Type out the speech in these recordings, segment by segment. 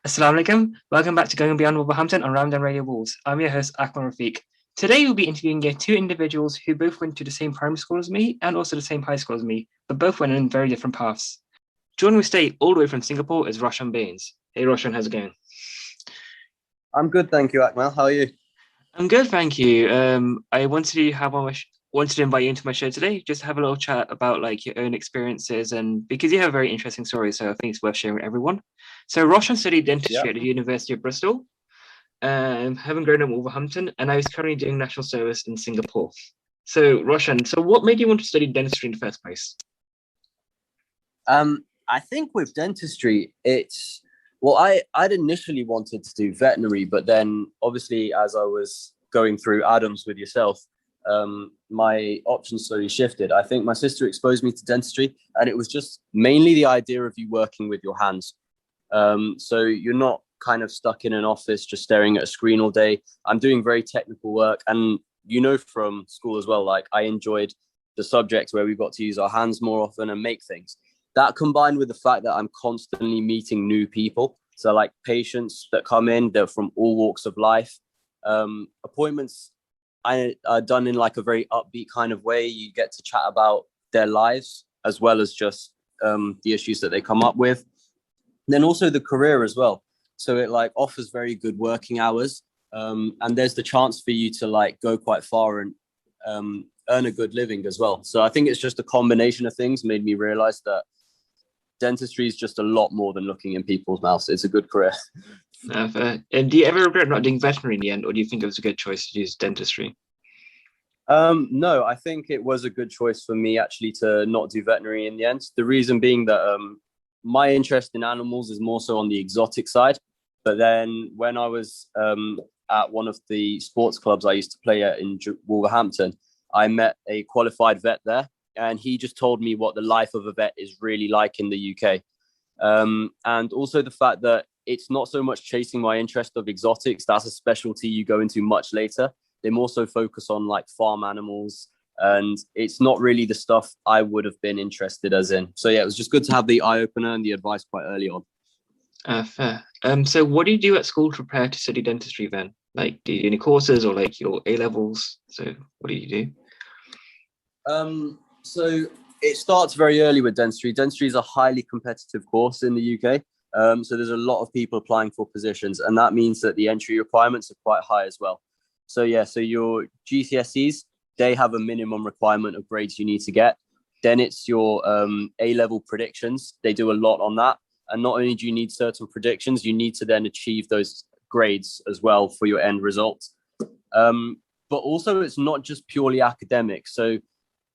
Assalamu alaikum. Welcome back to Going Beyond Wolverhampton on Ramadan Radio Wolves. I'm your host, Akmal Rafiq. Today, we'll be interviewing two individuals who both went to the same primary school as me and also the same high school as me, but both went in very different paths. Joining me today, all the way from Singapore, is Roshan Baines. Hey, Roshan, how's it going? I'm good, thank you, Akmal. How are you? I'm good, thank you. I wanted to invite you into my show today, just to have a little chat about your own experiences, and because you have a very interesting story, so I think it's worth sharing with everyone. So Roshan studied dentistry Yeah. at the University of Bristol, having grown up in Wolverhampton, and I was currently doing national service in Singapore. So Roshan, what made you want to study dentistry in the first place? I think with dentistry, I'd initially wanted to do veterinary, but then obviously as I was going through Adams with yourself, my options slowly shifted. I think my sister exposed me to dentistry, and it was just mainly the idea of you working with your hands. So you're not kind of stuck in an office just staring at a screen all day. I'm doing very technical work, and from school as well, like I enjoyed the subjects where we got to use our hands more often and make things. That combined with the fact that I'm constantly meeting new people, so like patients that come in, they're from all walks of life. Appointments are done in like a very upbeat kind of way. You get to chat about their lives as well as just the issues that they come up with. And then also the career as well. So it like offers very good working hours, and there's the chance for you to like go quite far and earn a good living as well. So I think it's just a combination of things made me realize that dentistry is just a lot more than looking in people's mouths. It's a good career. And do you ever regret not doing veterinary in the end, or do you think it was a good choice to use dentistry? No, I think it was a good choice for me actually to not do veterinary in the end. The reason being that my interest in animals is more so on the exotic side. But then when I was at one of the sports clubs I used to play at in Wolverhampton, I met a qualified vet there, and he just told me what the life of a vet is really like in the UK. And also the fact that it's not so much chasing my interest of exotics. That's a specialty you go into much later. They more so focus on like farm animals, and it's not really the stuff I would have been interested as in. So yeah, it was just good to have the eye opener and the advice quite early on. Fair. So what do you do at school to prepare to study dentistry then? Like, do you do any courses or like your A levels? So what do you do? So it starts very early with dentistry. Dentistry is a highly competitive course in the UK. So there's a lot of people applying for positions, and that means that the entry requirements are quite high as well. So yeah, so your GCSEs, they have a minimum requirement of grades you need to get. Then it's your A-level predictions. They do a lot on that. And not only do you need certain predictions, you need to then achieve those grades as well for your end results. But also it's not just purely academic. So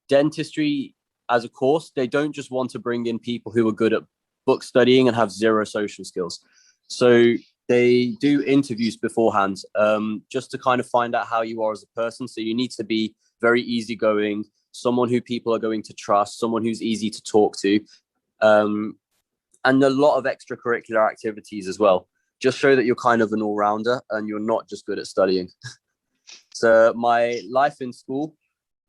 dentistry as a course, they don't just want to bring in people who are good at book studying and have zero social skills. So they do interviews beforehand, just to kind of find out how you are as a person. So you need to be very easygoing, someone who people are going to trust, someone who's easy to talk to, and a lot of extracurricular activities as well. Just show that you're kind of an all-rounder and you're not just good at studying. So my life in school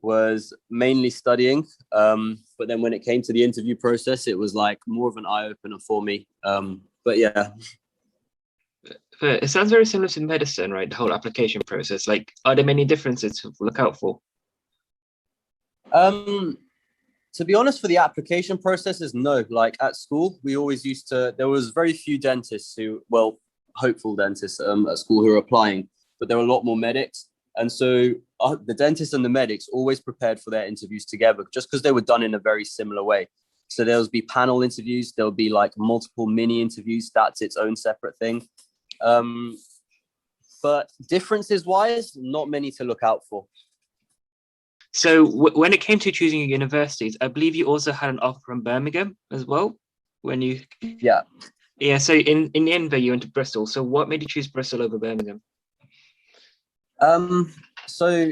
was mainly studying, but then when it came to the interview process, it was like more of an eye-opener for me. But yeah. It sounds very similar to medicine, right? The whole application process. Like, are there many differences to look out for? To be honest, for the application processes, no. Like at school, we always there was very few dentists hopeful dentists at school who were applying, but there were a lot more medics. And so the dentists and the medics always prepared for their interviews together, just because they were done in a very similar way. So there'll be panel interviews, there'll be like multiple mini interviews. That's its own separate thing. But differences wise, not many to look out for. So when it came to choosing your universities, I believe you also had an offer from Birmingham as well. Yeah. So in the end, you went to Bristol. So what made you choose Bristol over Birmingham? So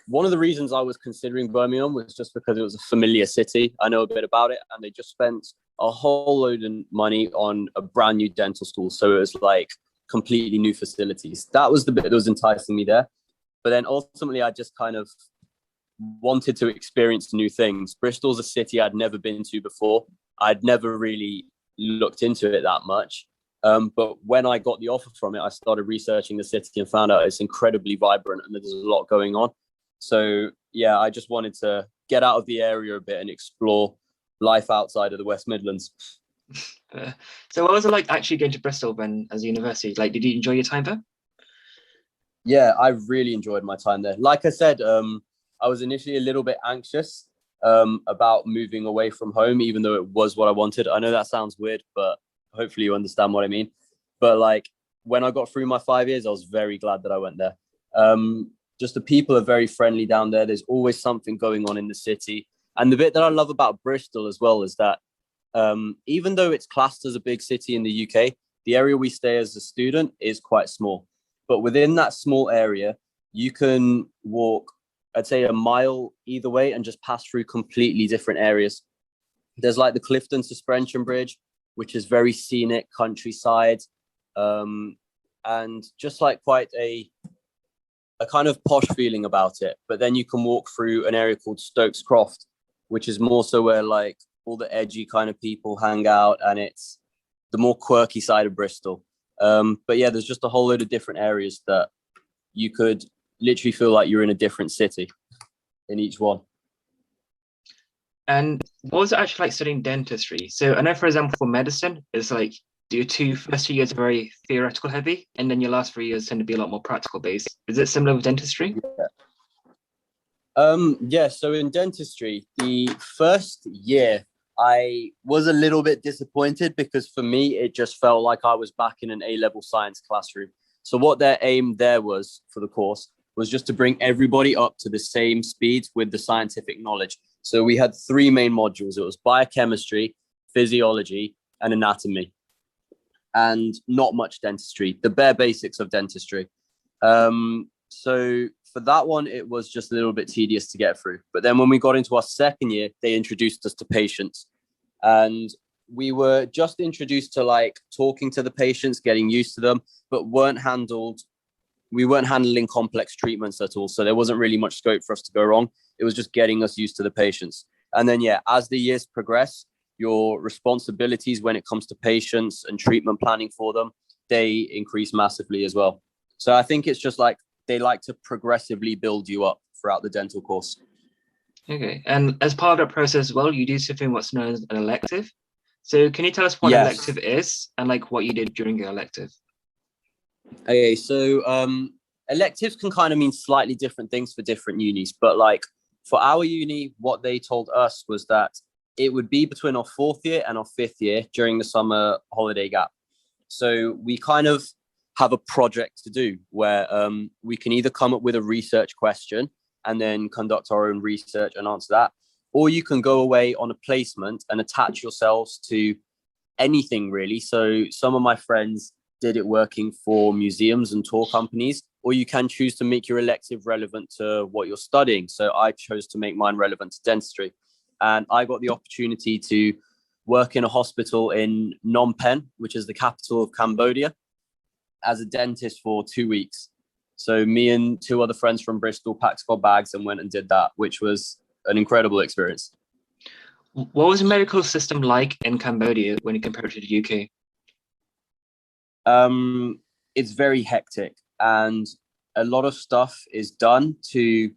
one of the reasons I was considering Birmingham was just because it was a familiar city. I know a bit about it, and they just spent a whole load of money on a brand new dental school. So it was like completely new facilities. That was the bit that was enticing me there. But then ultimately, I just kind of wanted to experience new things. Bristol's a city I'd never been to before. I'd never really looked into it that much. But when I got the offer from it, I started researching the city and found out it's incredibly vibrant and there's a lot going on. So yeah, I just wanted to get out of the area a bit and explore life outside of the West Midlands. So what was it like actually going to Bristol then as a university? Like, did you enjoy your time there? Yeah, I really enjoyed my time there. Like I said, I was initially a little bit anxious about moving away from home, even though it was what I wanted. I know that sounds weird, but hopefully you understand what I mean. But like when I got through my 5 years, I was very glad that I went there. Just the people are very friendly down there. There's always something going on in the city. And the bit that I love about Bristol as well is that even though it's classed as a big city in the UK, the area we stay as a student is quite small. But within that small area, you can walk, I'd say, a mile either way and just pass through completely different areas. There's like the Clifton Suspension Bridge, which is very scenic countryside, and just like quite a kind of posh feeling about it. But then you can walk through an area called Stokes Croft, which is more so where like all the edgy kind of people hang out, and it's the more quirky side of Bristol. But yeah, there's just a whole load of different areas that you could literally feel like you're in a different city in each one. And what was it actually like studying dentistry? So I know, for example, for medicine, it's like your first 2 years are very theoretical heavy, and then your last 3 years tend to be a lot more practical based. Is it similar with dentistry? Yeah, so in dentistry, the first year I was a little bit disappointed because for me, it just felt like I was back in an A-level science classroom. So what their aim there was for the course was just to bring everybody up to the same speed with the scientific knowledge. So we had three main modules. It was biochemistry, physiology, and anatomy, and not much dentistry, the bare basics of dentistry. So for that one, it was just a little bit tedious to get through. But then when we got into our second year, they introduced us to patients. And we were just introduced to like talking to the patients, getting used to them, but we weren't handling complex treatments at all. So there wasn't really much scope for us to go wrong. It was just getting us used to the patients. And then, yeah, as the years progress, your responsibilities when it comes to patients and treatment planning for them, they increase massively as well. So I think it's just like they like to progressively build you up throughout the dental course. Okay. And as part of that process as well, you do something what's known as an elective. So can you tell us what an Yes. elective is and like what you did during your elective? Okay, so electives can kind of mean slightly different things for different unis, but like for our uni, what they told us was that it would be between our fourth year and our fifth year during the summer holiday gap. So we kind of have a project to do where we can either come up with a research question and then conduct our own research and answer that, or you can go away on a placement and attach yourselves to anything really. So some of my friends did it working for museums and tour companies, or you can choose to make your elective relevant to what you're studying. So I chose to make mine relevant to dentistry. And I got the opportunity to work in a hospital in Phnom Penh, which is the capital of Cambodia, as a dentist for 2 weeks. So me and two other friends from Bristol packed our bags and went and did that, which was an incredible experience. What was the medical system like in Cambodia when you compare it to the UK? It's very hectic, and a lot of stuff is done to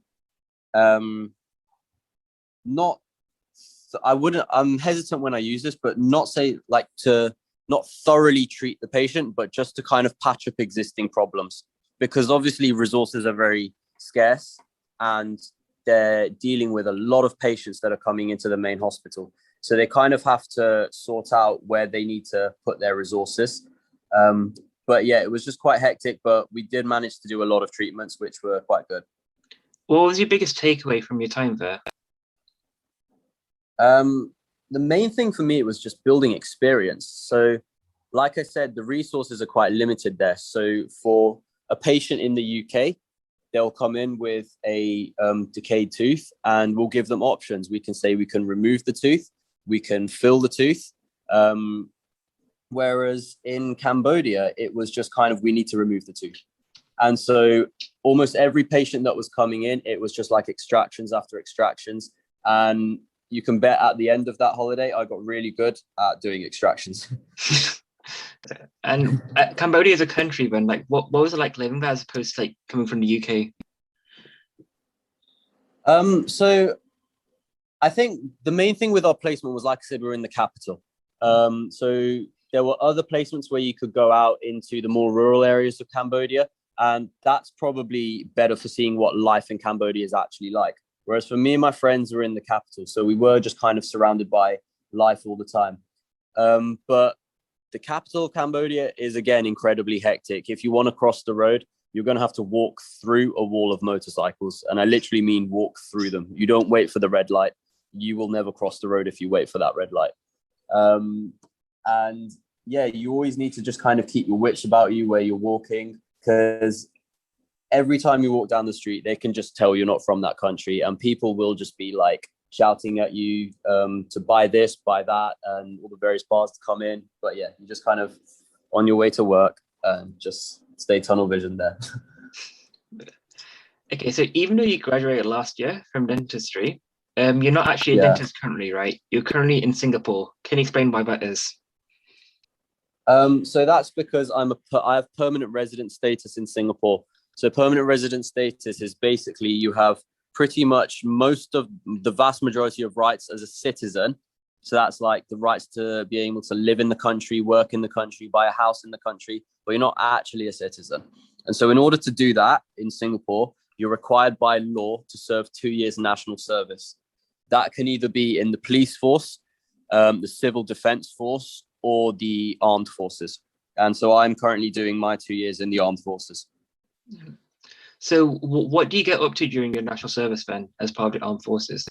not I'm hesitant when I use this, but not say like to not thoroughly treat the patient, but just to kind of patch up existing problems, because obviously resources are very scarce and they're dealing with a lot of patients that are coming into the main hospital. So they kind of have to sort out where they need to put their resources. But yeah, it was just quite hectic, but we did manage to do a lot of treatments, which were quite good. What was your biggest takeaway from your time there? The main thing for me was just building experience. So like I said, the resources are quite limited there. So for a patient in the UK, they'll come in with a decayed tooth and we'll give them options. We can say we can remove the tooth, we can fill the tooth. Whereas in Cambodia, it was just kind of, we need to remove the tooth. And so almost every patient that was coming in, it was just like extractions after extractions. And you can bet at the end of that holiday, I got really good at doing extractions. And Cambodia as a country, then, like, what was it like living there as opposed to like coming from the UK? So I think the main thing with our placement was, like I said, we were in the capital. So there were other placements where you could go out into the more rural areas of Cambodia, and that's probably better for seeing what life in Cambodia is actually like. Whereas for me and my friends were in the capital, so we were just kind of surrounded by life all the time. But the capital of Cambodia is, again, incredibly hectic. If you want to cross the road, you're going to have to walk through a wall of motorcycles. And I literally mean walk through them. You don't wait for the red light. You will never cross the road if you wait for that red light. And yeah, you always need to just kind of keep your wits about you where you're walking, because every time you walk down the street, they can just tell you're not from that country. And people will just be like shouting at you to buy this, buy that, and all the various bars to come in. But yeah, you're just kind of on your way to work and just stay tunnel vision there. Okay, so even though you graduated last year from dentistry, you're not actually a Yeah. dentist currently, right? You're currently in Singapore. Can you explain why that is? So that's because I have permanent resident status in Singapore. So permanent resident status is basically you have pretty much most of the vast majority of rights as a citizen. So that's like the rights to be able to live in the country, work in the country, buy a house in the country, but you're not actually a citizen. And so in order to do that in Singapore, you're required by law to serve 2 years national service. That can either be in the police force, the civil defense force, or the armed forces. And so I'm currently doing my 2 years in the armed forces. So what do you get up to during your national service then as part of the armed forces?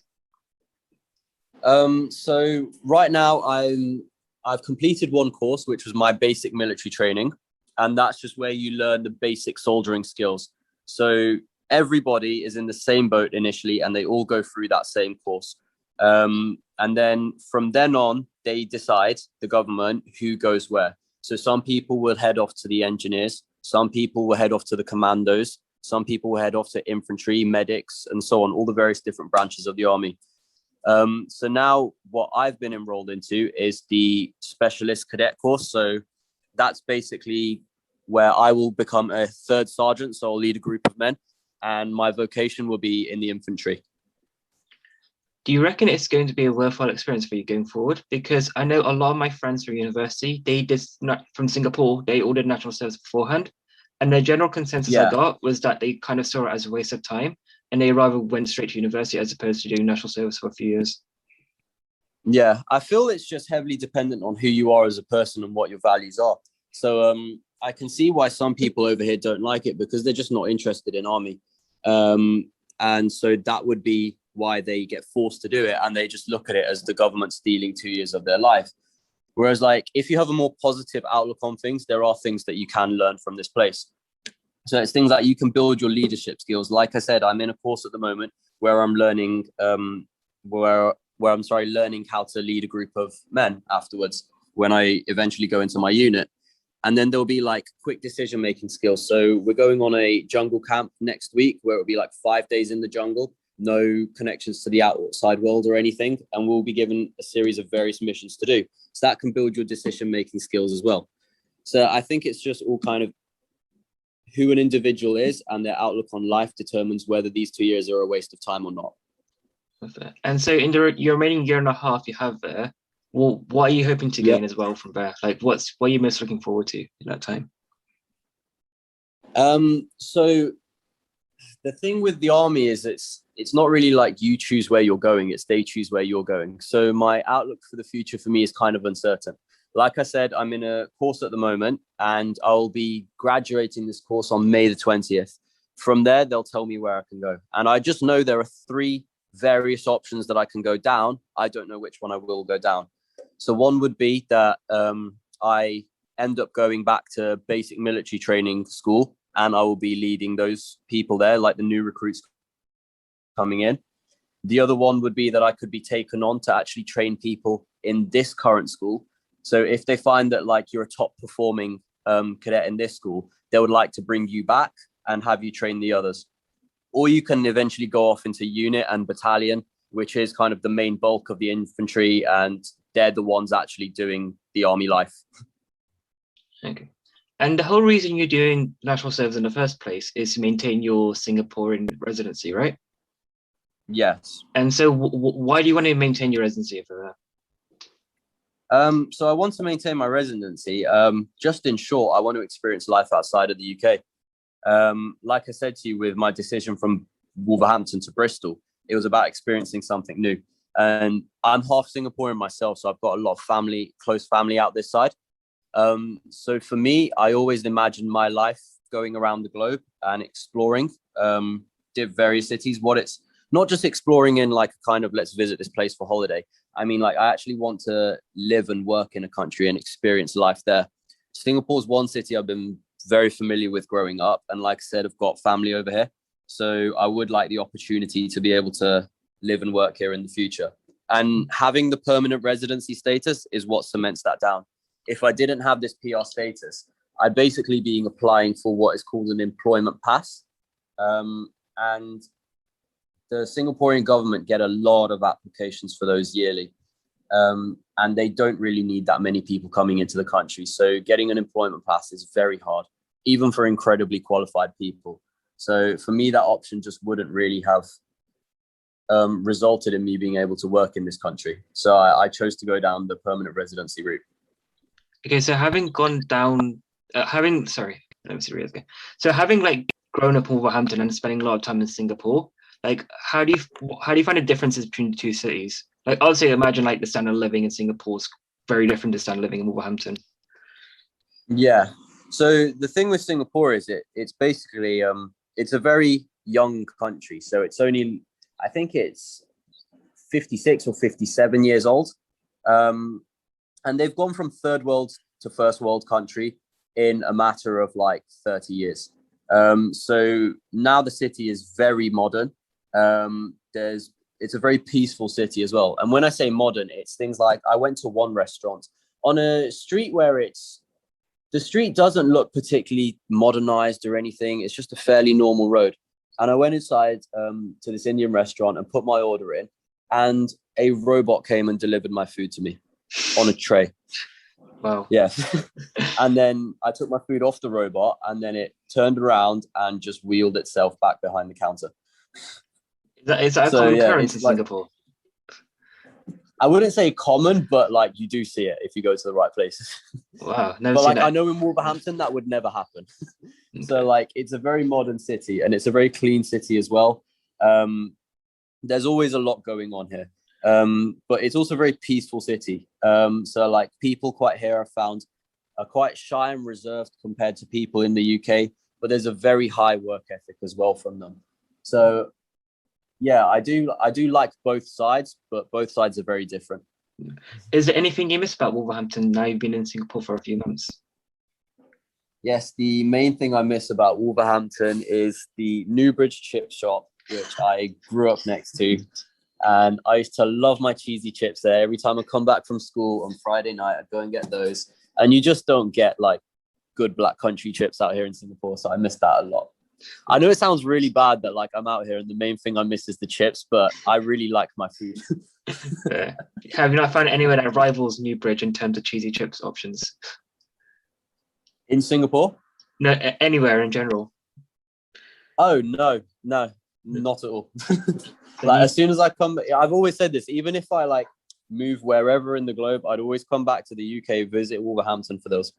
So right now I've completed one course, which was my basic military training. And that's just where you learn the basic soldiering skills. So everybody is in the same boat initially, and they all go through that same course. And then from then on, they decide, the government, who goes where. So some people will head off to the engineers. Some people will head off to the commandos. Some people will head off to infantry, medics, and so on, all the various different branches of the army. So now what I've been enrolled into is the specialist cadet course. So that's basically where I will become a third sergeant. So I'll lead a group of men, and my vocation will be in the infantry. Do you reckon it's going to be a worthwhile experience for you going forward? Because I know a lot of my friends from university, they did not from Singapore, they all did national service beforehand. And the general consensus I got was that they kind of saw it as a waste of time, and they rather went straight to university as opposed to doing national service for a few years. Yeah, I feel it's just heavily dependent on who you are as a person and what your values are. So I can see why some people over here don't like it, because they're just not interested in army. And so that would be why they get forced to do it, and they just look at it as the government stealing 2 years of their life. Whereas, like, if you have a more positive outlook on things, there are things that you can learn from this place. So it's things like you can build your leadership skills. Like I said, I'm in a course at the moment where I'm learning learning how to lead a group of men afterwards when I eventually go into my unit. And then there'll be like quick decision making skills. So we're going on a jungle camp next week where it'll be like 5 days in the jungle, no connections to the outside world or anything. And we'll be given a series of various missions to do. So that can build your decision making skills as well. So I think it's just all kind of who an individual is, and their outlook on life determines whether these 2 years are a waste of time or not. And so in your remaining year and a half you have there, well, what are you hoping to gain as well from there? Like what are you most looking forward to in that time? So the thing with the army is it's not really like you choose where you're going, it's they choose where you're going. So my outlook for the future for me is kind of uncertain. Like I said, I'm in a course at the moment, and I'll be graduating this course on May the 20th. From there, they'll tell me where I can go. And I just know there are 3 various options that I can go down. I don't know which one I will go down. So one would be that I end up going back to basic military training school, and I will be leading those people there, like the new recruits coming in. The other one would be that I could be taken on to actually train people in this current school. So if they find that like you're a top performing cadet in this school, they would like to bring you back and have you train the others. Or you can eventually go off into unit and battalion, which is kind of the main bulk of the infantry, and they're the ones actually doing the army life. Okay. And the whole reason you're doing national service in the first place is to maintain your Singaporean residency, right? Yes. And so, why do you want to maintain your residency for that? So I want to maintain my residency. Just in short, I want to experience life outside of the UK. Like I said to you, with my decision from Wolverhampton to Bristol, it was about experiencing something new. And I'm half Singaporean myself, so I've got a lot of family, close family out this side. So for me, I always imagined my life going around the globe and exploring various cities. What it's not just exploring in like a kind of let's visit this place for holiday. I mean, like I actually want to live and work in a country and experience life there. Singapore's one city I've been very familiar with growing up, and like I said, I've got family over here, so I would like the opportunity to be able to live and work here in the future. And having the permanent residency status is what cements that down. If I didn't have this PR status, I'd basically be applying for what is called an employment pass. And the Singaporean government get a lot of applications for those yearly. And they don't really need that many people coming into the country. So getting an employment pass is very hard, even for incredibly qualified people. So for me, that option just wouldn't really have resulted in me being able to work in this country. So I chose to go down the permanent residency route. Okay, so having gone down, sorry, let me see where again. So having like grown up in Wolverhampton and spending a lot of time in Singapore, like how do you find the differences between the two cities? Like obviously, imagine like the standard of living in Singapore is very different to standard of living in Wolverhampton. Yeah. So the thing with Singapore is it's basically it's a very young country. So it's only I think it's 56 or 57 years old. And they've gone from third world to first world country in a matter of like 30 years. So now the city is very modern. It's a very peaceful city as well. And when I say modern, it's things like I went to one restaurant on a street where the street doesn't look particularly modernized or anything. It's just a fairly normal road. And I went inside to this Indian restaurant and put my order in, and a robot came and delivered my food to me on a tray. Wow. Yeah. And then I took my food off the robot, and then it turned around and just wheeled itself back behind the counter. Is that a common occurrence in Singapore? I wouldn't say common, but like you do see it if you go to the right places. Wow. Never but seen like that. I know in Wolverhampton that would never happen. So like it's a very modern city, and it's a very clean city as well. There's always a lot going on here. But it's also a very peaceful city. So like people quite here are found are quite shy and reserved compared to people in the UK, but there's a very high work ethic as well from them. So yeah, I do like both sides, but both sides are very different. Is there anything you miss about Wolverhampton now you've been in Singapore for a few months? Yes, the main thing I miss about Wolverhampton is the Newbridge chip shop, which I grew up next to. And I used to love my cheesy chips there. Every time I come back from school on Friday night, I'd go and get those. And you just don't get like good black country chips out here in Singapore. So I miss that a lot. I know it sounds really bad that like I'm out here and the main thing I miss is the chips, but I really like my food. Have you not found anywhere that rivals Newbridge in terms of cheesy chips options? In Singapore? No, anywhere in general. Oh, no, not at all. Like as soon as I come, I've always said this, even if I like move wherever in the globe, I'd always come back to the UK, visit Wolverhampton for those.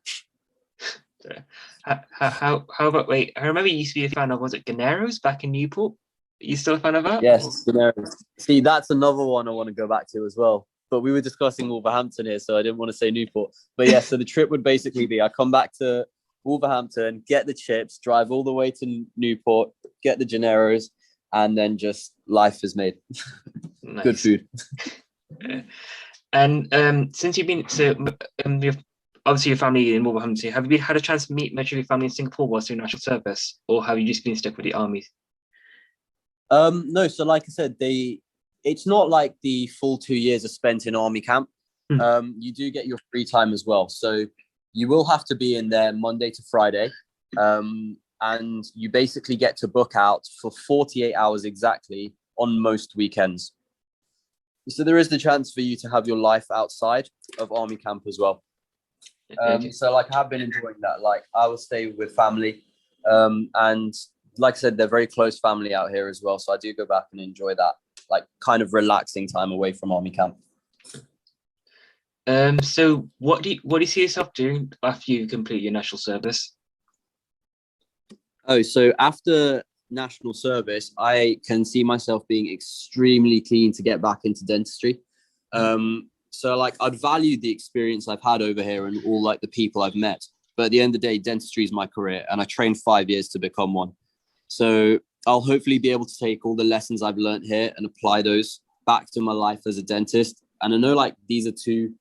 How about, wait, I remember you used to be a fan of, was it Ganeros back in Newport? Are you still a fan of that? Yes, Ganeros. See, that's another one I want to go back to as well. But we were discussing Wolverhampton here, so I didn't want to say Newport. But yeah, so the trip would basically be I come back to Wolverhampton, get the chips, drive all the way to Newport, get the Ganeros, and then just life is made. Nice. Good food. And since you've been, so obviously your family in Wolverhampton, have you had a chance to meet much of your family in Singapore whilst doing national service, or have you just been stuck with the army? No, so like I said, it's not like the full 2 years are spent in army camp. You do get your free time as well. So you will have to be in there Monday to Friday. And you basically get to book out for 48 hours exactly on most weekends. So there is the chance for you to have your life outside of army camp as well. Okay. So like I have been enjoying that. Like I will stay with family, and like I said, they're very close family out here as well. So I do go back and enjoy that, like kind of relaxing time away from army camp. So what do you see yourself doing after you complete your national service? Oh, so after national service, I can see myself being extremely keen to get back into dentistry. So like I'd value the experience I've had over here and all like the people I've met. But at the end of the day, dentistry is my career, and I trained 5 years to become one. So I'll hopefully be able to take all the lessons I've learned here and apply those back to my life as a dentist. And I know like these are two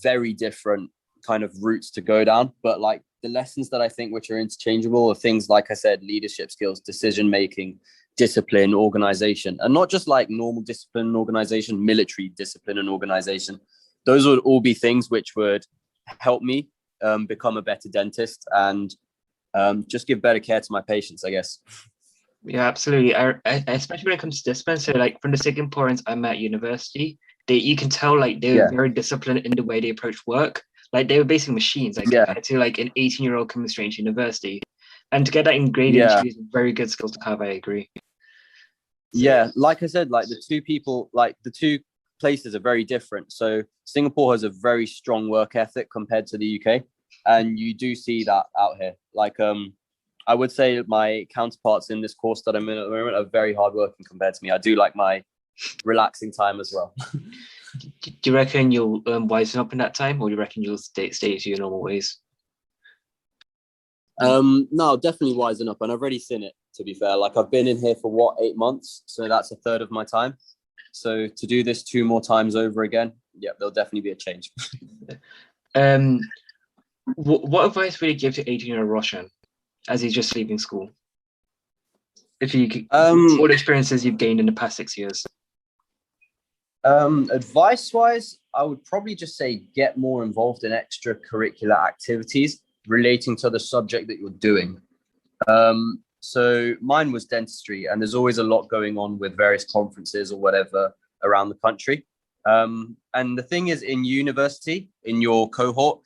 very different kind of routes to go down, but like the lessons that I think which are interchangeable are things like I said, leadership skills, decision making, discipline, organization, and not just like normal discipline and organization, military discipline and organization. Those would all be things which would help me become a better dentist and just give better care to my patients, I guess. Yeah, absolutely. Especially when it comes to discipline. So, like from the Singaporeans I met at university, you can tell like they were Yeah, very disciplined in the way they approach work. Like they were basically machines, like yeah, compared to like an 18-year-old coming straight into university. And to get that ingrained into yeah. you is very good skills to have. I agree. So yeah. Yeah, like I said, like the two people, like the two places are very different. So Singapore has a very strong work ethic compared to the UK, and you do see that out here. Like, I would say my counterparts in this course that I'm in at the moment are very hardworking compared to me. I do like my relaxing time as well. Do you reckon you'll wisen up in that time, or do you reckon you'll stay to your normal ways? No, definitely wisen up, and I've already seen it. To be fair, like I've been in here for what 8 months, so that's a third of my time. So to do this 2 more times over again, yeah, there'll definitely be a change. Um, what advice would you give to 18-year-old Roshan as he's just leaving school? If you could, Um, all the experiences you've gained in the past 6 years. Advice wise, I would probably just say get more involved in extracurricular activities relating to the subject that you're doing. So mine was dentistry, and there's always a lot going on with various conferences or whatever around the country. And the thing is, in university, in your cohort,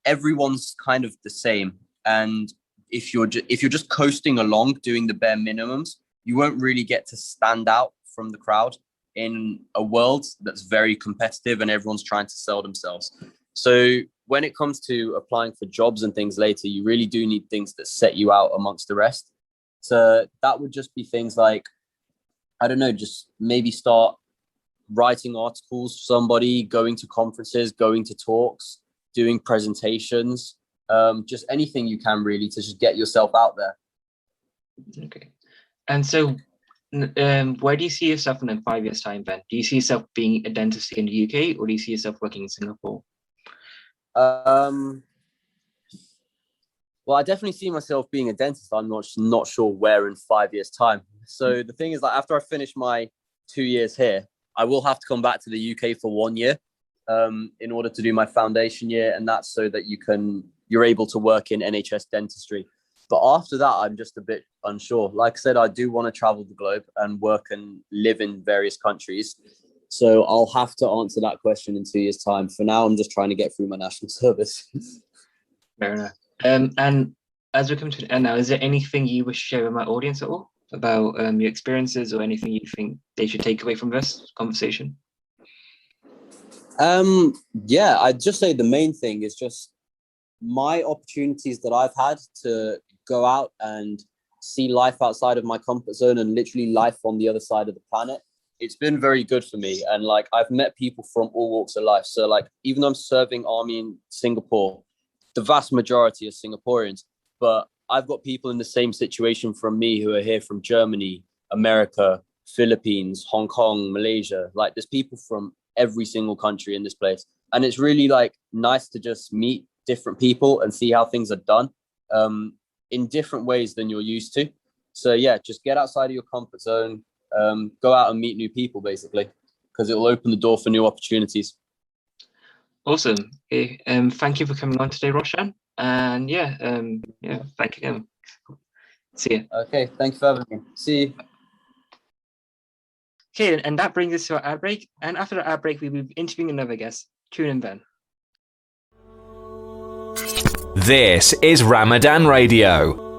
everyone's kind of the same. And if you're just coasting along doing the bare minimums, you won't really get to stand out from the crowd in a world that's very competitive and everyone's trying to sell themselves. So when it comes to applying for jobs and things later, you really do need things that set you out amongst the rest. So that would just be things like, I don't know, just maybe start writing articles for somebody, going to conferences, going to talks, doing presentations, just anything you can really to just get yourself out there. Okay. And so, where do you see yourself in 5 years' time, Ben? Do you see yourself being a dentist in the UK, or do you see yourself working in Singapore? Um, well, I definitely see myself being a dentist. I'm not sure where in 5 years' time. So the thing is, like after I finish my 2 years here, I will have to come back to the UK for 1 year in order to do my foundation year, and that's so that you're able to work in NHS dentistry. But after that, I'm just a bit unsure. Like I said, I do want to travel the globe and work and live in various countries. So I'll have to answer that question in 2 years' time. For now, I'm just trying to get through my national service. Fair enough. And as we come to an end now, is there anything you wish to share with my audience at all about your experiences, or anything you think they should take away from this conversation? Yeah, I'd just say the main thing is just my opportunities that I've had to go out and see life outside of my comfort zone and literally life on the other side of the planet. It's been very good for me. And like I've met people from all walks of life. So like even though I'm serving army in Singapore, the vast majority are Singaporeans, but I've got people in the same situation from me who are here from Germany, America, Philippines, Hong Kong, Malaysia. Like there's people from every single country in this place. And it's really like nice to just meet different people and see how things are done in different ways than you're used to. So yeah, just get outside of your comfort zone, go out and meet new people basically, because it will open the door for new opportunities. Awesome. Okay, thank you for coming on today, Roshan. And yeah, thank you again. See you. Okay, thank you for having me. See you. Okay, and that brings us to our ad break. And after the ad break, we'll be interviewing another guest. Tune in then. This is Ramadan Radio.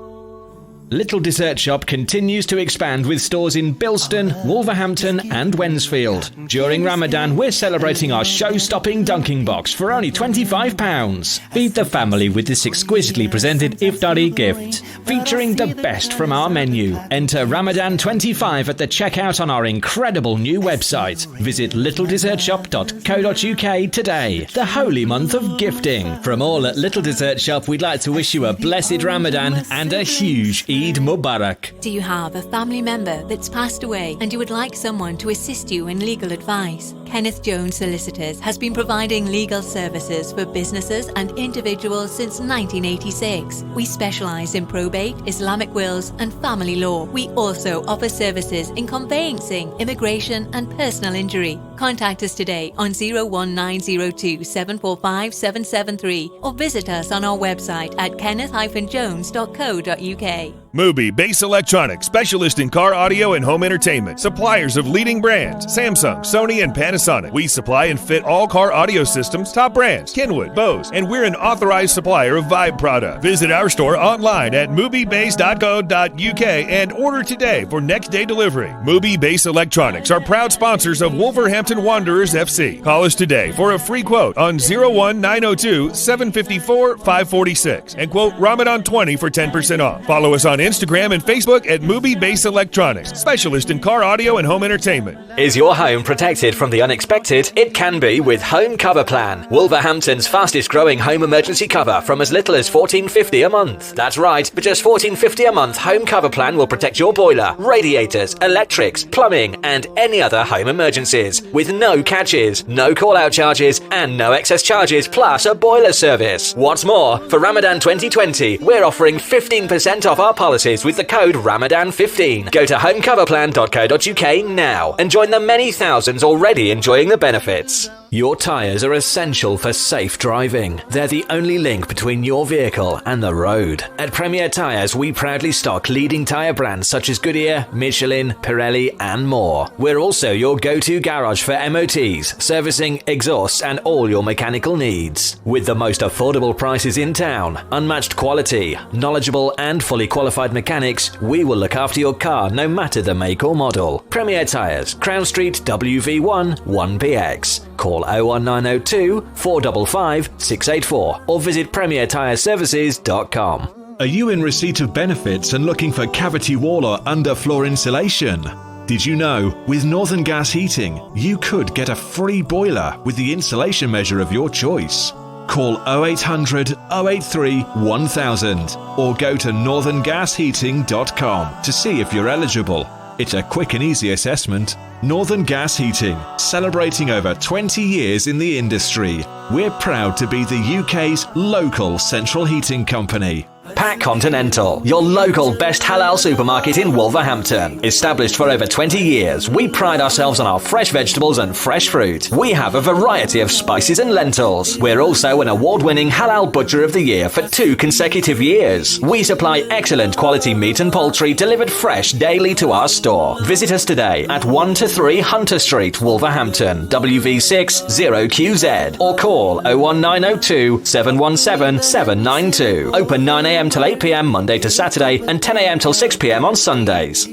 Little Dessert Shop continues to expand with stores in Bilston, Wolverhampton and Wensfield. During Ramadan, we're celebrating our show-stopping dunking box for only £25. Feed the family with this exquisitely presented iftari gift, featuring the best from our menu. Enter Ramadan 25 at the checkout on our incredible new website. Visit littledessertshop.co.uk today. The holy month of gifting. From all at Little Dessert Shop, we'd like to wish you a blessed Ramadan and a huge Eid Mubarak. Do you have a family member that's passed away and you would like someone to assist you in legal advice? Kenneth Jones Solicitors has been providing legal services for businesses and individuals since 1986. We specialise in probate, Islamic wills and family law. We also offer services in conveyancing, immigration and personal injury. Contact us today on 01902 745 773 or visit us on our website at kenneth-jones.co.uk. Mubi Bass Electronics, specialist in car audio and home entertainment. Suppliers of leading brands, Samsung, Sony, and Panasonic. We supply and fit all car audio systems, top brands, Kenwood, Bose, and we're an authorized supplier of Vibe product. Visit our store online at mubibass.co.uk and order today for next day delivery. Mubi Bass Electronics are proud sponsors of Wolverhampton Wanderers FC. Call us today for a free quote on 01902 754 546 and quote Ramadan 20 for 10% off. Follow us on Instagram and Facebook at Mubi Bass Electronics, specialist in car audio and home entertainment. Is your home protected from the unexpected? It can be with Home Cover Plan, Wolverhampton's fastest growing home emergency cover from as little as $14.50 a month. That's right, for just $14.50 a month, Home Cover Plan will protect your boiler, radiators, electrics, plumbing and any other home emergencies with no catches, no call-out charges and no excess charges plus a boiler service. What's more, for Ramadan 2020, we're offering 15% off our policies with the code Ramadan15. Go to homecoverplan.co.uk now and join the many thousands already enjoying the benefits. Your tyres are essential for safe driving. They're the only link between your vehicle and the road. At Premier Tyres, we proudly stock leading tyre brands such as Goodyear, Michelin, Pirelli and more. We're also your go-to garage for MOTs, servicing, exhausts and all your mechanical needs. With the most affordable prices in town, unmatched quality, knowledgeable and fully qualified mechanics, we will look after your car no matter the make or model. Premier Tyres, Crown Street, WV1 1PX. Call 01902 455 684 or visit premiertyreservices.com. Are you in receipt of benefits and looking for cavity wall or underfloor insulation? Did you know, with Northern Gas Heating, you could get a free boiler with the insulation measure of your choice? Call 0800 083 1000 or go to northerngasheating.com to see if you're eligible. It's a quick and easy assessment. Northern Gas Heating, celebrating over 20 years in the industry. We're proud to be the UK's local central heating company. Pack Continental, your local best halal supermarket in Wolverhampton. Established for over 20 years, we pride ourselves on our fresh vegetables and fresh fruit. We have a variety of spices and lentils. We're also an award-winning Halal Butcher of the Year for 2 consecutive years. We supply excellent quality meat and poultry delivered fresh daily to our store. Visit us today at 1-3 Hunter Street, Wolverhampton, WV6 0QZ, or call 01902 717 792. Open 9am till 8pm Monday to Saturday and 10am till 6pm on Sundays.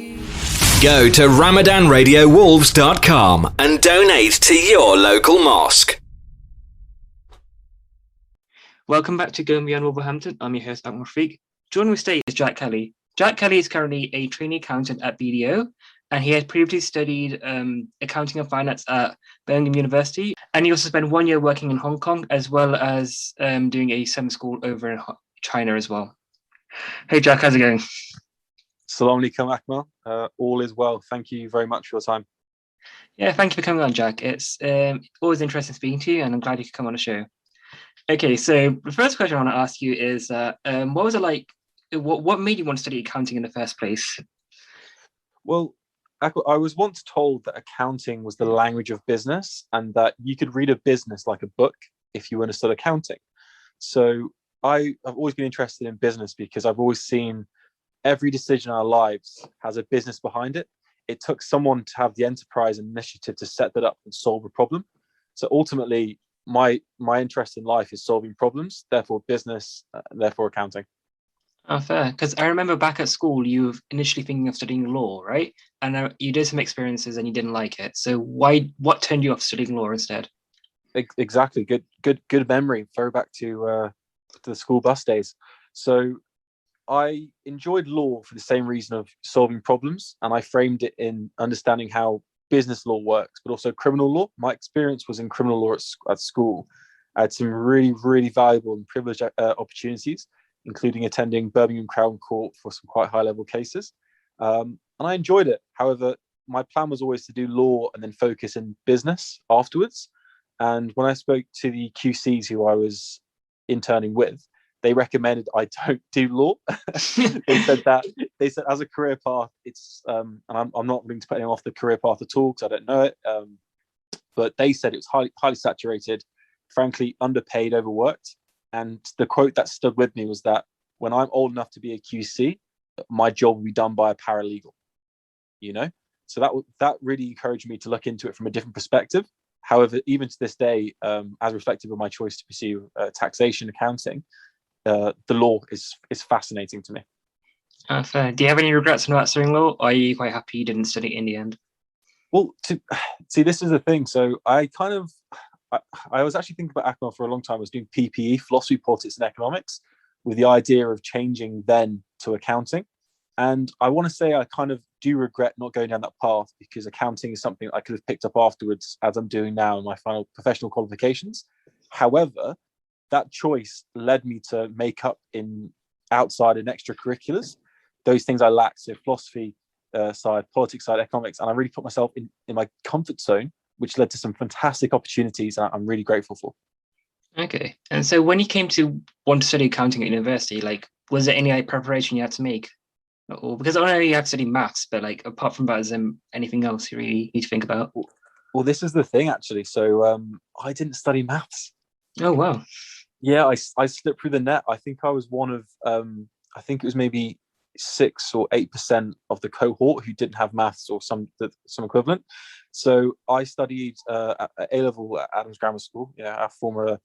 Go to RamadanRadioWolves.com and donate to your local mosque. Welcome back to Going Beyond Wolverhampton. I'm your host, Akmal Rafiq. Joining me today is Jack Kelly. Jack Kelly is currently a trainee accountant at BDO, and he has previously studied accounting and finance at Birmingham University. And he also spent 1 year working in Hong Kong, as well as doing a summer school over in China as well. Hey Jack, how's it going? Assalamu alaikum, Akmal. All is well. Thank you very much for your time. Yeah, thank you for coming on, Jack. It's always interesting speaking to you, and I'm glad you could come on the show. Okay, so the first question I want to ask you is, what was it like? What made you want to study accounting in the first place? Well, Akmal, I was once told that accounting was the language of business and that you could read a business like a book if you understood accounting. So I've always been interested in business because I've always seen every decision in our lives has a business behind it. It took someone to have the enterprise and initiative to set that up and solve a problem. So ultimately, my interest in life is solving problems, therefore business, therefore accounting. Oh, fair. Because I remember back at school, you were initially thinking of studying law, right? And you did some experiences and you didn't like it. So what turned you off studying law instead? Exactly. Good memory. Throw back to the school bus days. So I enjoyed law for the same reason of solving problems, and I framed it in understanding how business law works, but also criminal law. My experience was in criminal law at school. I had some really, really valuable and privileged opportunities, including attending Birmingham Crown Court for some quite high-level cases. And I enjoyed it. However, my plan was always to do law and then focus in business afterwards. And when I spoke to the QCs who I was interning with, they recommended I don't do law. They said as a career path, it's and I'm not willing to put anyone off the career path at all because I don't know it. But they said it was highly saturated, frankly underpaid, overworked. And the quote that stood with me was that when I'm old enough to be a QC, my job will be done by a paralegal. So that really encouraged me to look into it from a different perspective. However, even to this day, as reflective of my choice to pursue taxation accounting, the law is fascinating to me. Fair. Do you have any regrets about studying law, or are you quite happy you didn't study it in the end? Well, see, this is the thing. So I was actually thinking about Akmal for a long time. I was doing PPE, philosophy, politics, and economics, with the idea of changing then to accounting. And I want to say I kind of do regret not going down that path, because accounting is something I could have picked up afterwards, as I'm doing now in my final professional qualifications. However, that choice led me to make up in outside and extracurriculars those things I lacked. So philosophy side, politics side, economics, and I really put myself in my comfort zone, which led to some fantastic opportunities I'm really grateful for. Okay. And so when you came to want to study accounting at university, was there any preparation you had to make? Or because I know you have to study maths, but apart from that, is there anything else you really need to think about? Well, this is the thing, actually. So I didn't study maths. Oh, wow. Yeah, I slipped through the net. I think I was one of, I think it was maybe 6 or 8% of the cohort who didn't have maths or some equivalent. So I studied at A-level at Adams Grammar School. Yeah, our former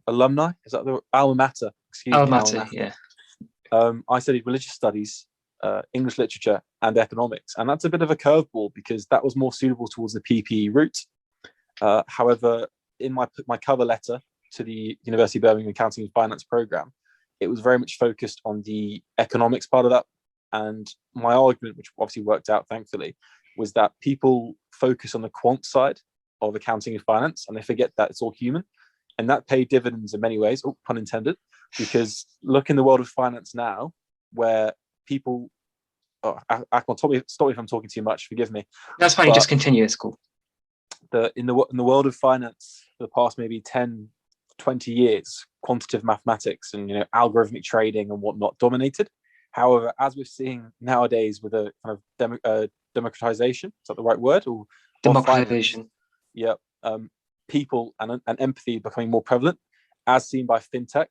alumni. Is that the alma mater? Alma mater, yeah. I studied religious studies, English literature, and economics. And that's a bit of a curveball because that was more suitable towards the PPE route. However, in my cover letter to the University of Birmingham Accounting and Finance program, it was very much focused on the economics part of that. And my argument, which obviously worked out thankfully, was that people focus on the quant side of accounting and finance, and they forget that it's all human. And that paid dividends in many ways, pun intended, because look in the world of finance now, where people, Akmal, stop me if I'm talking too much, forgive me. That's fine, just continue, it's cool. In the world of finance, for the past maybe 10, 20 years, quantitative mathematics and algorithmic trading and whatnot dominated. However, as we're seeing nowadays with a kind of democratization, is that the right word? Or democratization. Yeah. People and empathy becoming more prevalent, as seen by fintech,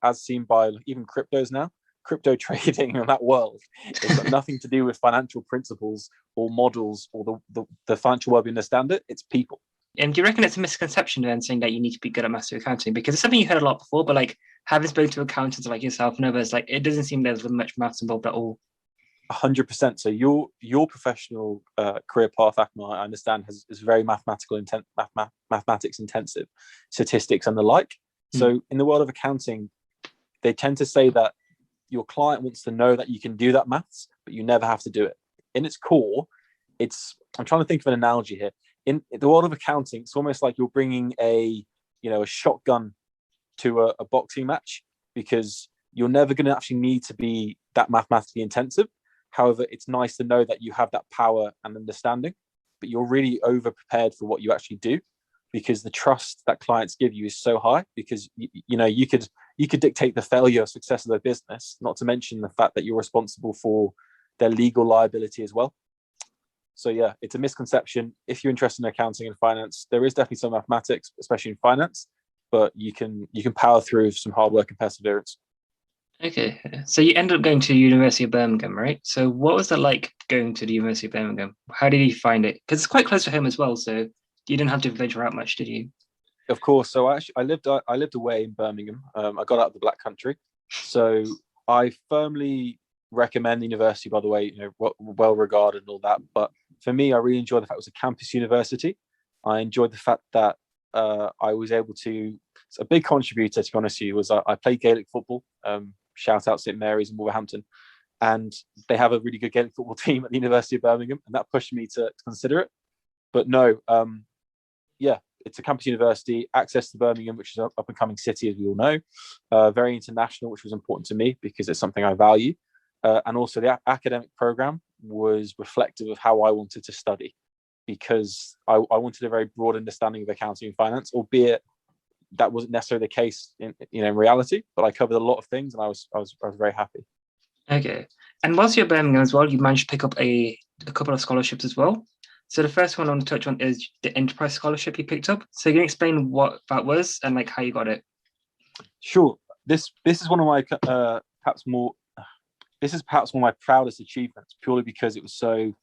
as seen by even cryptos now. Crypto trading in that world, it's got nothing to do with financial principles or models or the financial world we understand it. It's people. And do you reckon it's a misconception then saying that you need to be good at maths or accounting? Because it's something you heard a lot before, but having spoken to accountants like yourself and others, it doesn't seem there's much maths involved at all. 100%. So your professional career path, Akmal, I understand, is very mathematics intensive, statistics and the like. So in the world of accounting, they tend to say that your client wants to know that you can do that maths, but you never have to do it. In its core, I'm trying to think of an analogy here. In the world of accounting, it's almost like you're bringing a shotgun to a boxing match, because you're never going to actually need to be that mathematically intensive. However, it's nice to know that you have that power and understanding, but you're really over prepared for what you actually do, because the trust that clients give you is so high, because you could dictate the failure or success of their business, not to mention the fact that you're responsible for their legal liability as well. So yeah, it's a misconception. If you're interested in accounting and finance, there is definitely some mathematics, especially in finance, but you can power through some hard work and perseverance. Okay, so you ended up going to the University of Birmingham, right? So what was that like going to the University of Birmingham? How did you find it? Because it's quite close to home as well, so you didn't have to venture out much, did you? Of course. So I lived away in Birmingham. I got out of the Black Country. So I firmly recommend the university, by the way, well regarded and all that. But for me, I really enjoyed the fact it was a campus university. I enjoyed the fact that I was able to. A big contributor, to be honest with you, was I played Gaelic football. Shout out St Mary's in Wolverhampton, and they have a really good Gaelic football team at the University of Birmingham, and that pushed me to consider it. But no, yeah, it's a campus university, access to Birmingham, which is an up and coming city, as we all know, very international, which was important to me because it's something I value. And also the academic program was reflective of how I wanted to study, because I wanted a very broad understanding of accounting and finance, albeit that wasn't necessarily the case in reality, but I covered a lot of things and I was very happy. Okay. And whilst you're at Birmingham as well, you managed to pick up a couple of scholarships as well. So the first one I want to touch on is the Enterprise Scholarship you picked up. So you can explain what that was and like how you got it. Sure. This is one of my perhaps one of my proudest achievements, purely because it was so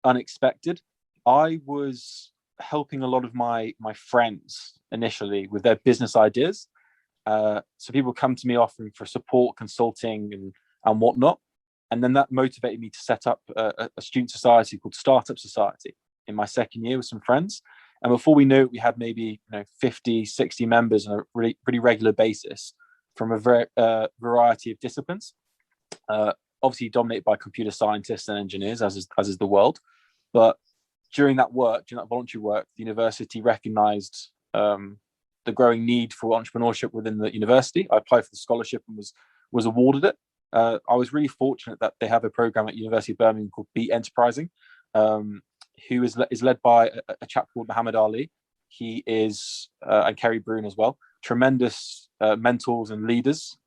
unexpected. I was helping a lot of my friends initially with their business ideas. So people come to me offering for support, consulting, and whatnot. And then that motivated me to set up a student society called Startup Society in my second year with some friends. And before we knew it, we had maybe 50, 60 members on a really pretty regular basis from a variety of disciplines. Obviously dominated by computer scientists and engineers, as is the world. But during that voluntary work, the university recognized the growing need for entrepreneurship within the university. I applied for the scholarship and was awarded it. I was really fortunate that they have a program at University of Birmingham called Beat Enterprising, who is led by a chap called Muhammad Ali. He is, and Kerry Brune as well, tremendous mentors and leaders,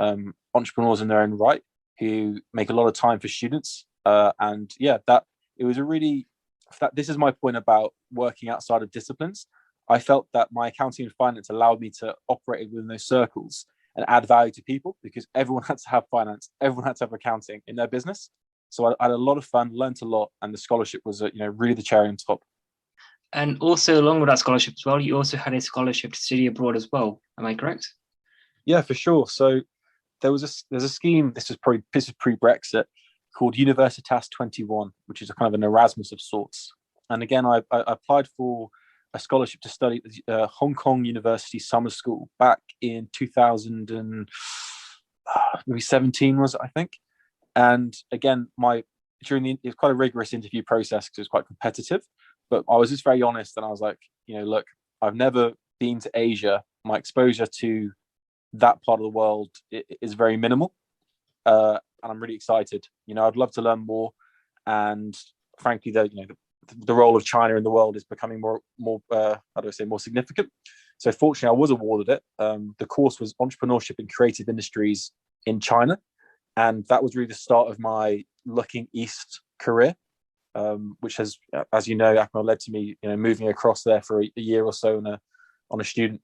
entrepreneurs in their own right, who make a lot of time for students. And yeah, that it was a really, this is my point about working outside of disciplines. I felt that my accounting and finance allowed me to operate within those circles and add value to people, because everyone had to have finance, everyone had to have accounting in their business. So I had a lot of fun, learned a lot, and the scholarship was really the cherry on top. And also along with that scholarship as well, you also had a scholarship to study abroad as well. Am I correct? Yeah, for sure. So there's a scheme. This is pre-Brexit, called Universitas 21, which is a kind of an Erasmus of sorts. And again, I applied for a scholarship to study at Hong Kong University Summer School back in 2017 was it, I think. And again, it was quite a rigorous interview process because it was quite competitive. But I was just very honest, and I was like, look, I've never been to Asia. My exposure to that part of the world is very minimal, and I'm really excited. I'd love to learn more, and frankly, the role of China in the world is becoming more more significant. So fortunately, I was awarded it. The course was Entrepreneurship in Creative Industries in China, and that was really the start of my looking east career, which has, as you know, Akmal, led to me moving across there for a year or so not a student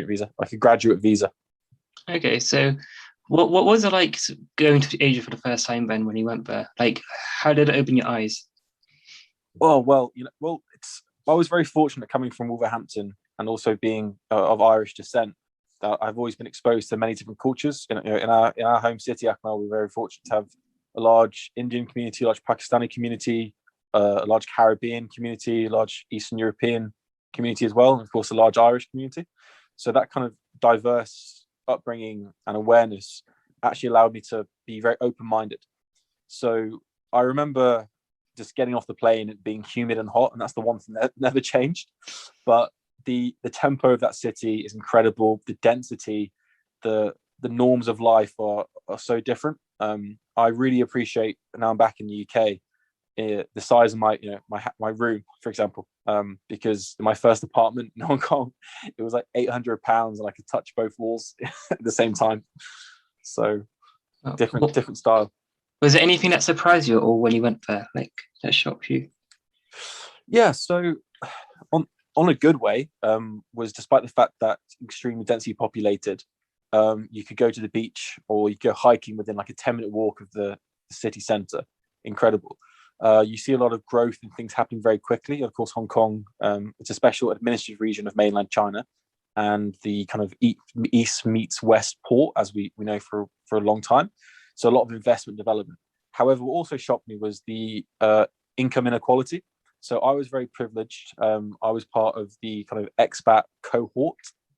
visa, like a graduate visa. Okay, so what was it like going to Asia for the first time, Ben, when you went there? Like, how did it open your eyes? Oh, well, I was very fortunate coming from Wolverhampton and also being of Irish descent. I've always been exposed to many different cultures. In our home city, Akmal, we're very fortunate to have a large Indian community, a large Pakistani community, a large Caribbean community, a large Eastern European community as well, and of course a large Irish community. So that kind of diverse upbringing and awareness actually allowed me to be very open-minded. So I remember just getting off the plane, it being humid and hot, and that's the one thing that never changed. But the tempo of that city is incredible. The density, the norms of life are so different. I really appreciate, now I'm back in the UK, the size of my room, for example, because in my first apartment in Hong Kong, it was like £800 and I could touch both walls at the same time. So different style. Was there anything that surprised you, or when you went there, like that shocked you? Yeah, so on a good way, was despite the fact that extremely densely populated, you could go to the beach or you could go hiking within like a 10-minute walk of the city centre. Incredible. You see a lot of growth and things happening very quickly. Of course, Hong Kong, it's a special administrative region of mainland China. and the kind of east meets west port, as we know for a long time. So a lot of investment development. However, what also shocked me was the income inequality. So I was very privileged. I was part of the kind of expat cohort.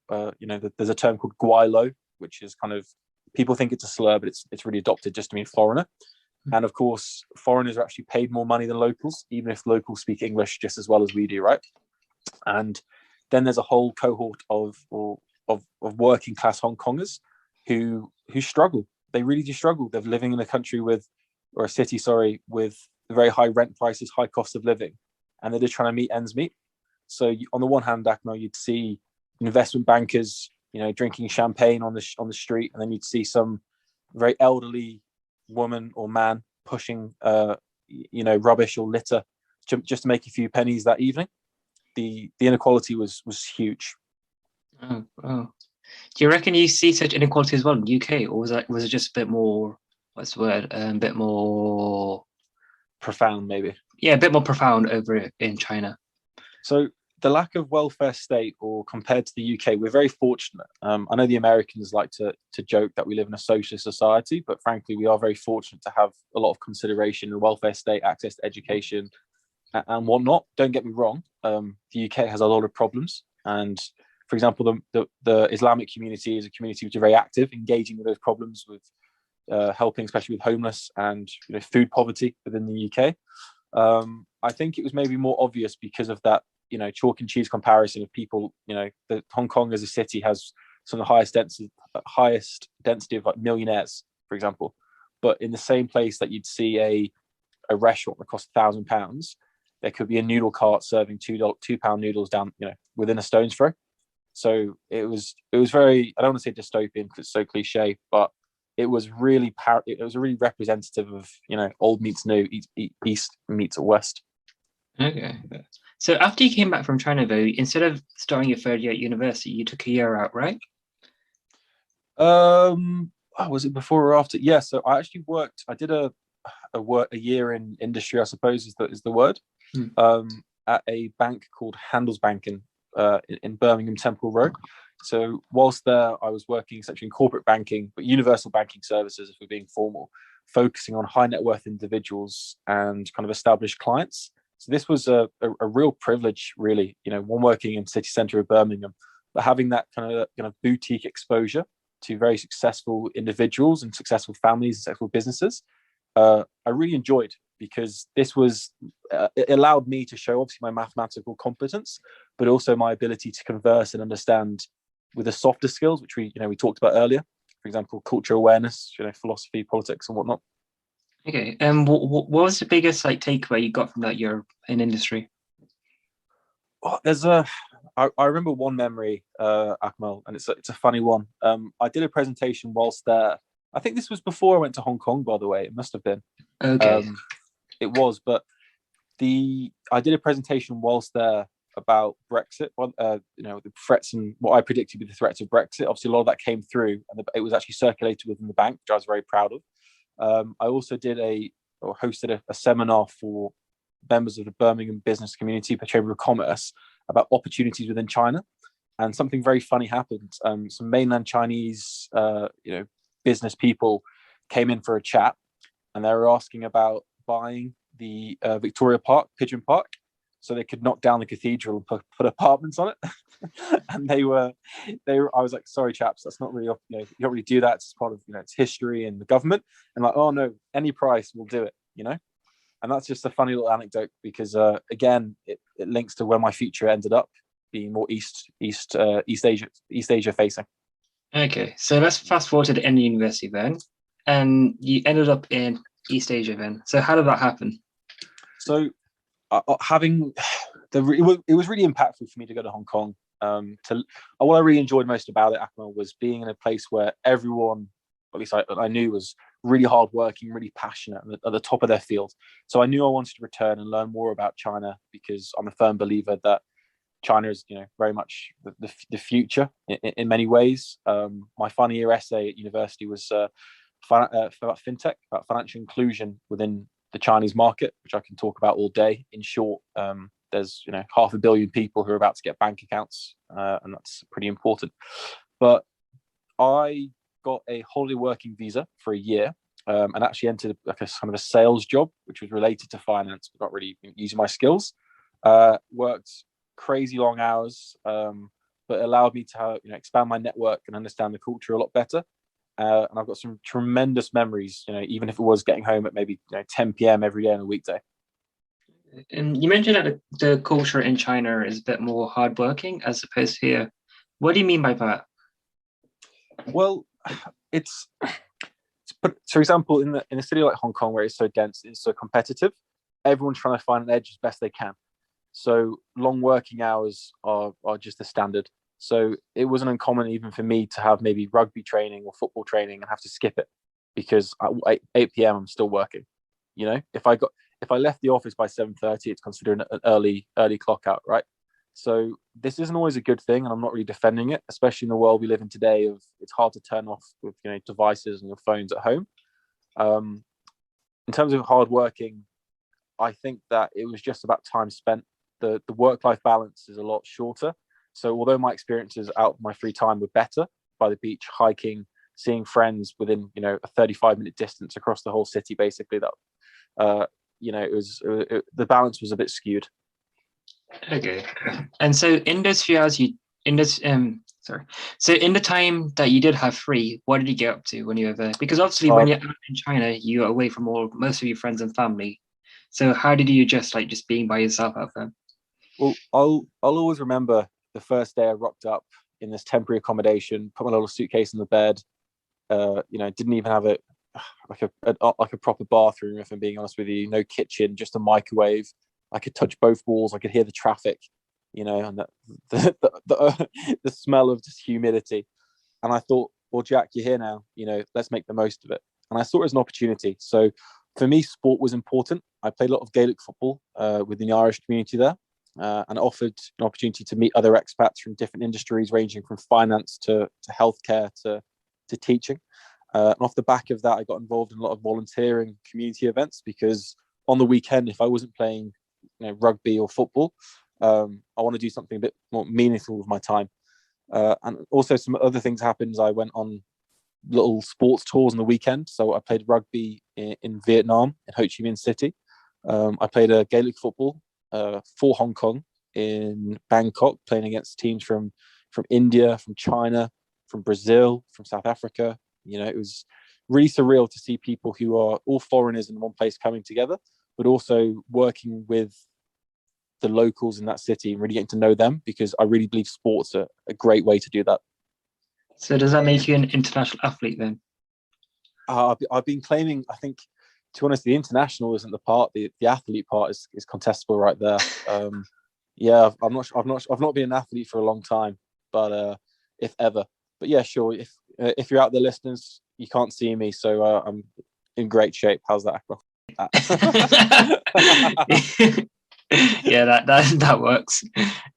There's a term called Guaylo, which is kind of, people think it's a slur, but it's really adopted just to mean foreigner. And of course, foreigners are actually paid more money than locals, even if locals speak English just as well as we do, right? And then there's a whole cohort of working class Hong Kongers who struggle. They really do struggle. They're living in a country with very high rent prices, high cost of living, and they're just trying to meet ends meet. So on the one hand, Akmal, you'd see investment bankers, drinking champagne on the street, and then you'd see some very elderly woman or man pushing, rubbish or litter just to make a few pennies that evening. The inequality was huge. Oh. Do you reckon you see such inequality as well in the UK, or was it just a bit more? What's the word? A bit more profound, maybe. Yeah, a bit more profound over in China. So the lack of welfare state, or compared to the UK, we're very fortunate. I know the Americans like to joke that we live in a socialist society, but frankly, we are very fortunate to have a lot of consideration, the welfare state, access to education, and whatnot. Don't get me wrong, the UK has a lot of problems, and for example, the Islamic community is a community which is very active, engaging with those problems, with helping, especially with homeless and food poverty within the UK. I think it was maybe more obvious because of that, chalk and cheese comparison of people. The Hong Kong as a city has some of the highest density of like millionaires, for example. But in the same place that you'd see a restaurant that costs £1,000, there could be a noodle cart serving £2 noodles down, within a stone's throw. So it was very, I don't want to say dystopian because it's so cliche, but it was really representative of old meets new, east meets west. Okay. So after you came back from China, though, instead of starting your third year at university, you took a year out, right? Was it before or after? Yeah. So I actually worked. I did a year in industry, I suppose is the word. At a bank called Handelsbanken in Birmingham Temple Road. So whilst there, I was working essentially in corporate banking, but universal banking services, if we're being formal, focusing on high net worth individuals and kind of established clients. So this was a real privilege, really, one working in city centre of Birmingham, but having that kind of boutique exposure to very successful individuals and successful families and successful businesses. I really enjoyed, because this was it allowed me to show obviously my mathematical competence, but also my ability to converse and understand with the softer skills, which we talked about earlier. For example, cultural awareness, philosophy, politics, and whatnot. Okay. What was the biggest takeaway you got from that year in industry? I remember one memory, Akmal, and it's a funny one. I did a presentation whilst there. I think this was before I went to Hong Kong, by the way. It must have been. Okay. It was, but I did a presentation whilst there about Brexit. The threats and what I predicted would be the threats of Brexit. Obviously, a lot of that came through, and it was actually circulated within the bank, which I was very proud of. I also hosted a seminar for members of the Birmingham business community, the Chamber of Commerce, about opportunities within China. And something very funny happened. Some mainland Chinese, business people came in for a chat, and they were asking about buying the Victoria Park, Pigeon Park, so they could knock down the cathedral and put apartments on it. And they were. I was like, sorry, chaps, that's not really, you don't really do that. It's part of, it's history and the government. And like, oh no, any price, we'll do it, And that's just a funny little anecdote, because again, it links to where my future ended up being more East Asia facing. Okay, so let's fast forward to the end of university then, and you ended up in East Asia then. So how did that happen? So it was really impactful for me to go to Hong Kong. What I really enjoyed most about it, Akmal, was being in a place where everyone, at least I knew, was really hardworking, really passionate, and at the top of their field. So I knew I wanted to return and learn more about China, because I'm a firm believer that China is, very much the future in many ways. My final year essay at university was about fintech, about financial inclusion within the Chinese market, which I can talk about all day. In short, there's 500 million people who are about to get bank accounts, and that's pretty important. But I got a holiday working visa for a year, and actually entered like a kind of a sales job, which was related to finance, but not really using my skills. Worked crazy long hours, but allowed me to expand my network and understand the culture a lot better. And I've got some tremendous memories, even if it was getting home at maybe 10 p.m. every day on a weekday. And you mentioned that the culture in China is a bit more hardworking as opposed to here. What do you mean by that? Well, for example, in a city like Hong Kong, where it's so dense, it's so competitive, everyone's trying to find an edge as best they can. So long working hours are just the standard. So it wasn't uncommon even for me to have maybe rugby training or football training and have to skip it because at 8 p.m. I'm still working. If I left the office by 7:30, it's considered an early clock out, right? So this isn't always a good thing, and I'm not really defending it, especially in the world we live in today. It's hard to turn off with devices and your phones at home. In terms of hard working, I think that it was just about time spent. The work-life balance is a lot shorter. So although my experiences out of my free time were better, by the beach, hiking, seeing friends within a 35-minute distance across the whole city, basically, that the balance was a bit skewed. Okay. And so in those few hours so in the time that you did have free, what did you get up to when you were there? Because obviously when you're out in China, you're away from most of your friends and family. So how did you just being by yourself out there? Well, I'll always remember the first day I rocked up in this temporary accommodation, put my little suitcase in the bed. Didn't even have a proper bathroom, if I'm being honest with you. No kitchen, just a microwave. I could touch both walls. I could hear the traffic, and the smell of just humidity. And I thought, well, Jack, you're here now. Let's make the most of it. And I saw it as an opportunity. So for me, sport was important. I played a lot of Gaelic football within the Irish community there, and offered an opportunity to meet other expats from different industries, ranging from finance to healthcare to teaching. And off the back of that, I got involved in a lot of volunteering community events, because on the weekend, if I wasn't playing rugby or football, I want to do something a bit more meaningful with my time. And also some other things happened. I went on little sports tours on the weekend. So I played rugby in Vietnam, in Ho Chi Minh City. I played a Gaelic football for Hong Kong in Bangkok, playing against teams from India, from China, from Brazil, from South Africa. It was really surreal to see people who are all foreigners in one place coming together, but also working with the locals in that city and really getting to know them, because I really believe sports are a great way to do that. So does that make you an international athlete then? I've been claiming, I think, to be honest, the international isn't the part. The athlete part is contestable right there. Yeah, I've not been an athlete for a long time, but if ever. But yeah, sure. If you're out there, listeners, you can't see me, so I'm in great shape. How's that, Akmal? Yeah, that works.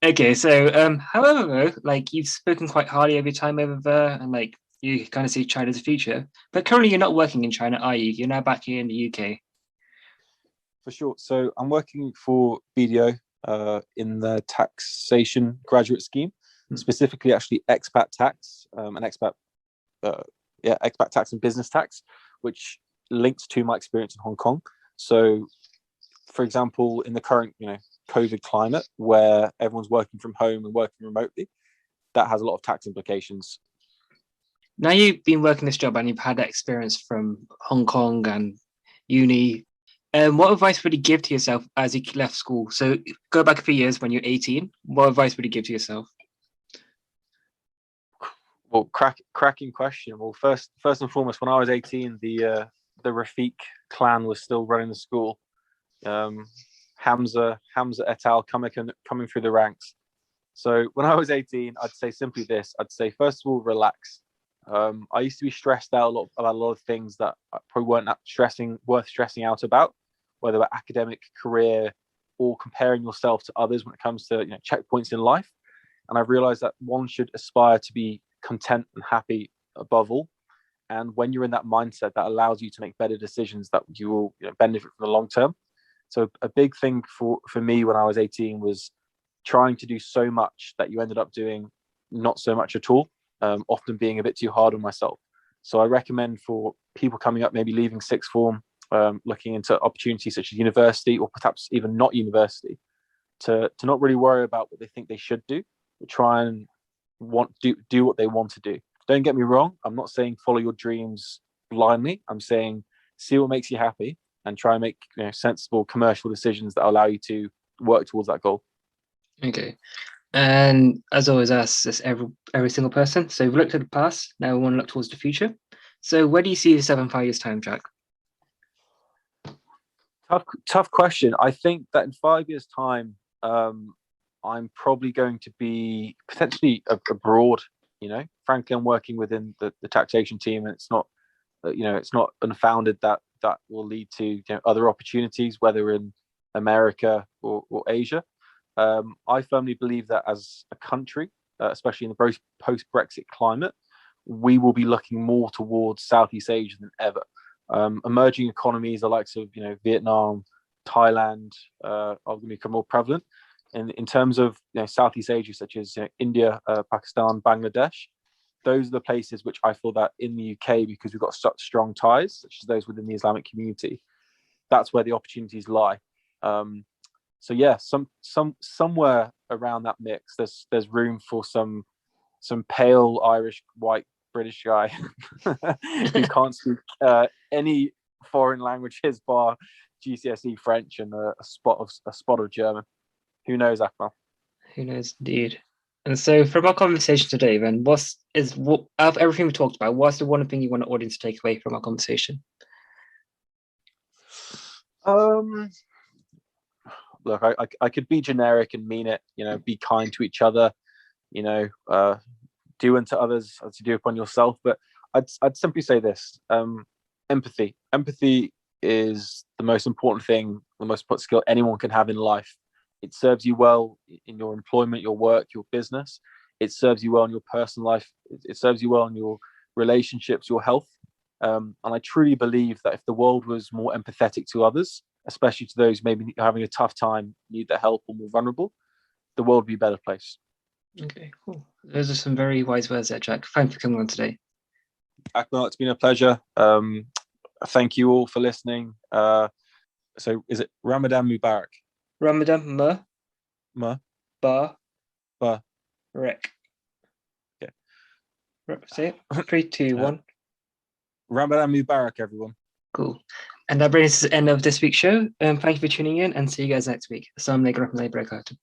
Okay, so however, you've spoken quite highly of your time over there, and you kind of see China as a future. But currently, you're not working in China, are you? You're now back here in the UK. For sure. So I'm working for BDO in the taxation graduate scheme, specifically actually expat tax and expat tax and business tax, which links to my experience in Hong Kong. So, for example, in the current COVID climate, where everyone's working from home and working remotely, that has a lot of tax implications. Now you've been working this job and you've had that experience from Hong Kong and uni. What advice would you give to yourself as you left school? So go back a few years when you're 18. What advice would you give to yourself? Well, cracking question. Well, first and foremost, when I was 18, the Rafiq clan was still running the school. Hamza et al. coming through the ranks. So when I was 18, I'd say simply this. I'd say, first of all, relax. I used to be stressed out about a lot of things that probably weren't worth stressing out about, whether about academic, career, or comparing yourself to others when it comes to checkpoints in life. And I've realized that one should aspire to be content and happy above all. And when you're in that mindset, that allows you to make better decisions that you will benefit from the long term. So a big thing for me when I was 18 was trying to do so much that you ended up doing not so much at all, often being a bit too hard on myself. So I recommend for people coming up, maybe leaving sixth form, looking into opportunities such as university or perhaps even not university, to not really worry about what they think they should do, but try and do what they want to do. Don't get me wrong, I'm not saying follow your dreams blindly. I'm saying see what makes you happy and try and make sensible commercial decisions that allow you to work towards that goal. Okay. And as always, ask this every single person. So we've looked at the past, now we want to look towards the future. So where do you see yourself in 5 years' time, Jack? Tough question. I think that in 5 years' time, I'm probably going to be potentially abroad. Frankly, I'm working within the taxation team, and it's not unfounded that will lead to other opportunities, whether in America or Asia. I firmly believe that as a country, especially in the post-Brexit climate, we will be looking more towards Southeast Asia than ever. Emerging economies, the likes of Vietnam, Thailand, are going to become more prevalent. In terms of Southeast Asia, such as India, Pakistan, Bangladesh, those are the places which I feel that in the UK, because we've got such strong ties, such as those within the Islamic community, that's where the opportunities lie. So yeah, somewhere around that mix, there's room for some pale Irish, white British guy who can't speak any foreign languages bar GCSE French and a spot of German. Who knows, Akmal? Who knows, indeed. And so, from our conversation today, then, out of everything we talked about, what's the one thing you want the audience to take away from our conversation? Look, I could be generic and mean it. Be kind to each other. Do unto others as you do upon yourself. But I'd simply say this: empathy. Empathy is the most important thing, the most important skill anyone can have in life. It serves you well in your employment, your work, your business. It serves you well in your personal life. It serves you well in your relationships, your health. And I truly believe that if the world was more empathetic to others, especially to those maybe having a tough time, need their help, or more vulnerable, the world would be a better place. Okay, cool. Those are some very wise words there, Jack. Thanks for coming on today. Akmal, it's been a pleasure. Thank you all for listening. So is it Ramadan Mubarak? Ramadan Ma Ba Ba Rek. Okay. Say it. 3, 2, 1. Ramadan Mubarak, everyone. Cool. And that brings us to the end of this week's show. Thank you for tuning in, and see you guys next week. Assalamu alaikum warahmatullahi wabarakatuh.